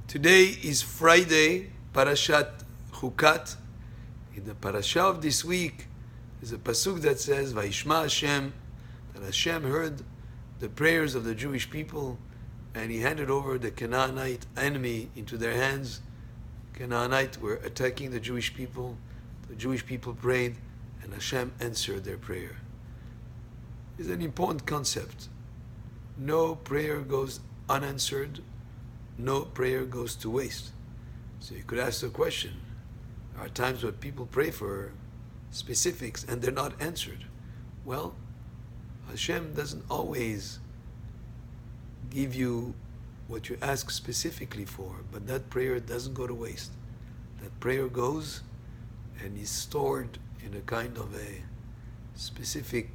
Today is Friday, Parashat Chukat. In the parasha of this week, there's a pasuk that says, Vayishma Hashem, that Hashem heard the prayers of the Jewish people, and He handed over the Canaanite enemy into their hands. Canaanites were attacking the Jewish people. The Jewish people prayed, and Hashem answered their prayer. It's an important concept. No prayer goes unanswered. No prayer goes to waste. So you could ask the question, there are times when people pray for specifics and they're not answered. Well, Hashem doesn't always give you what you ask specifically for, but that prayer doesn't go to waste. That prayer goes and is stored in a kind of a specific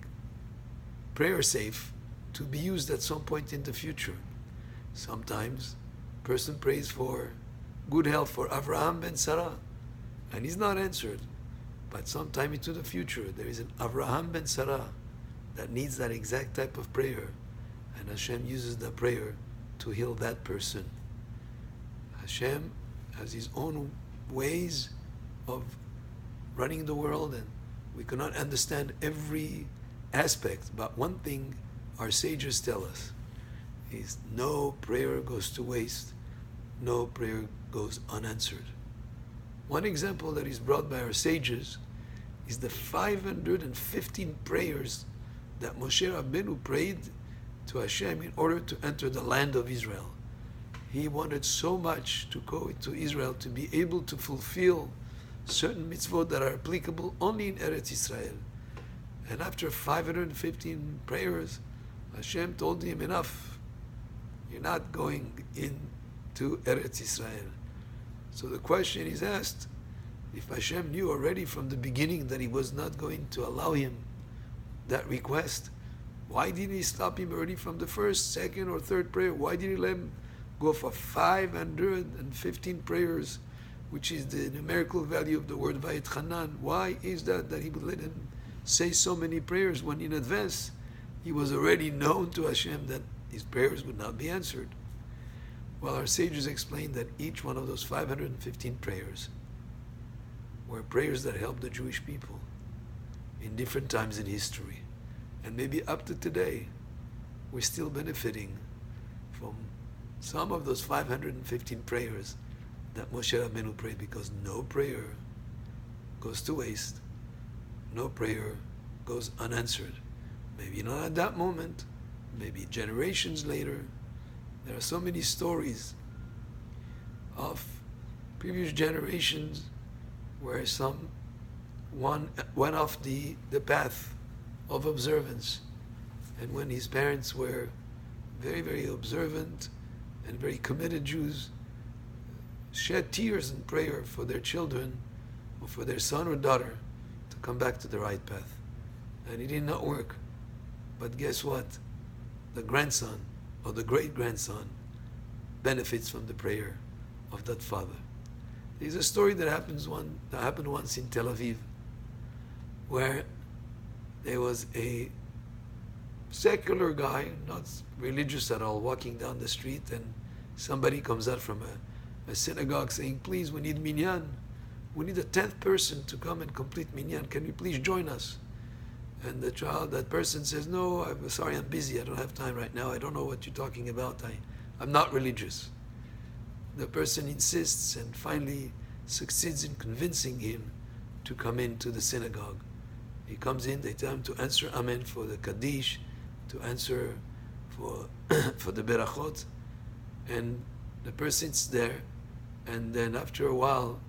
prayer safe to be used at some point in the future. Sometimes a person prays for good health for Avraham ben Sarah, and he's not answered. But sometime into the future, there is an Avraham ben Sarah that needs that exact type of prayer, and Hashem uses that prayer to heal that person. Hashem has His own ways of running the world, and we cannot understand every aspect. But one thing our sages tell us is no prayer goes to waste, no prayer goes unanswered. One example that is brought by our sages is the 515 prayers that Moshe Rabbeinu prayed to Hashem in order to enter the land of Israel. He wanted so much to go into Israel to be able to fulfill certain mitzvot that are applicable only in Eretz Israel. And after 515 prayers, Hashem told him, enough. You're not going into Eretz Israel. So the question is asked, if Hashem knew already from the beginning that He was not going to allow him that request, why didn't He stop him already from the first, second, or third prayer? Why did He let him go for 515 prayers, which is the numerical value of the word Vayetchanan? Why is that He would let him say so many prayers when in advance he was already known to Hashem that his prayers would not be answered? Well, our sages explained that each one of those 515 prayers were prayers that helped the Jewish people in different times in history. And maybe up to today, we're still benefiting from some of those 515 prayers that Moshe Rabbeinu prayed, because no prayer goes to waste, no prayer goes unanswered. Maybe not at that moment, maybe generations later. There are so many stories of previous generations where one went off the path of observance, and when his parents were very, very observant and very committed Jews, shed tears in prayer for their children or for their son or daughter to come back to the right path. And it did not work. But guess what? The grandson or the great-grandson benefits from the prayer of that father. There's a story that happened once in Tel Aviv, where there was a secular guy, not religious at all, walking down the street, and somebody comes out from a synagogue saying, please, we need minyan. We need a 10th person to come and complete minyan. Can you please join us? And that person says, no, I'm sorry, I'm busy. I don't have time right now. I don't know what you're talking about. I'm not religious. The person insists and finally succeeds in convincing him to come into the synagogue. He comes in, they tell him to answer Amen for the Kaddish, to answer for the Berachot, and the person sits there, and then after a while,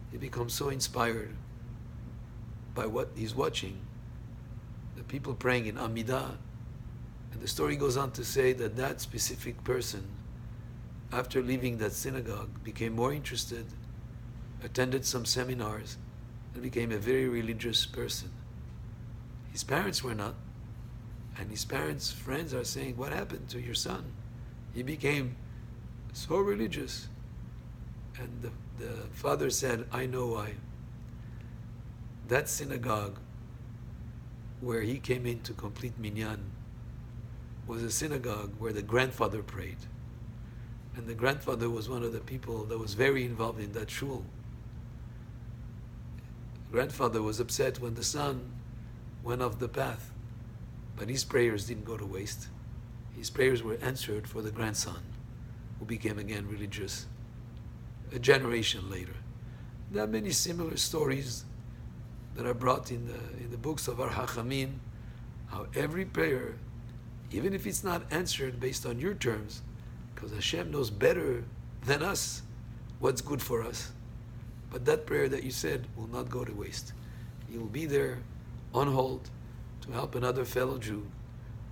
he becomes so inspired by what he's watching, the people praying in Amidah, and the story goes on to say that that specific person, after leaving that synagogue, became more interested, attended some seminars, and became a very religious person. His parents were not, and his parents' friends are saying, what happened to your son? He became so religious. And the father said, I know why. That synagogue where he came in to complete minyan was a synagogue where the grandfather prayed. And the grandfather was one of the people that was very involved in that shul. Grandfather was upset when the son went off the path, but his prayers didn't go to waste. His prayers were answered for the grandson, who became again religious a generation later. There are many similar stories that are brought in the books of our Hachamim, how every prayer, even if it's not answered based on your terms, because Hashem knows better than us what's good for us, but that prayer that you said will not go to waste. You'll be there on hold to help another fellow Jew,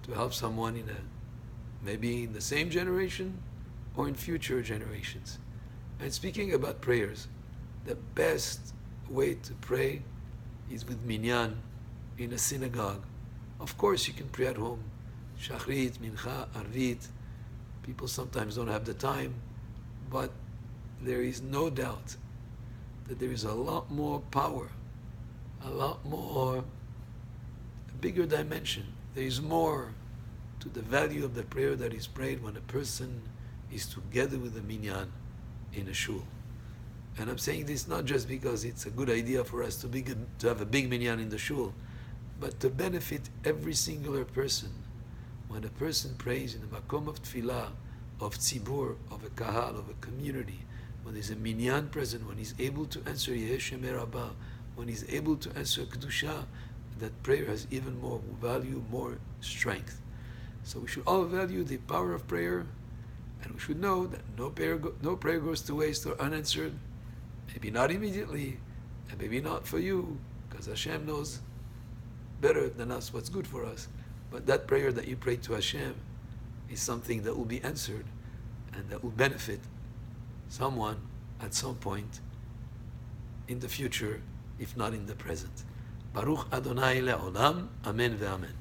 to help someone maybe in the same generation or in future generations. And speaking about prayers, the best way to pray is with minyan in a synagogue. Of course, you can pray at home. Shachrit, Mincha, Arvit. People sometimes don't have the time, but there is no doubt that there is a lot more power, a bigger dimension. There is more to the value of the prayer that is prayed when a person is together with the minyan in a shul. And I'm saying this not just because it's a good idea for us to have a big minyan in the shul, but to benefit every singular person. When a person prays in the makom of tefillah, of tzibur, of a kahal, of a community, when there's a minyan present, when he's able to answer Yehei Shemei Rabbah, when he's able to answer Kedusha, that prayer has even more value, more strength. So we should all value the power of prayer, and we should know that no prayer goes to waste or unanswered. Maybe not immediately, and maybe not for you, because Hashem knows better than us what's good for us. But that prayer that you pray to Hashem is something that will be answered and that will benefit someone at some point in the future, if not in the present. Baruch Adonai le'olam, amen ve'amen.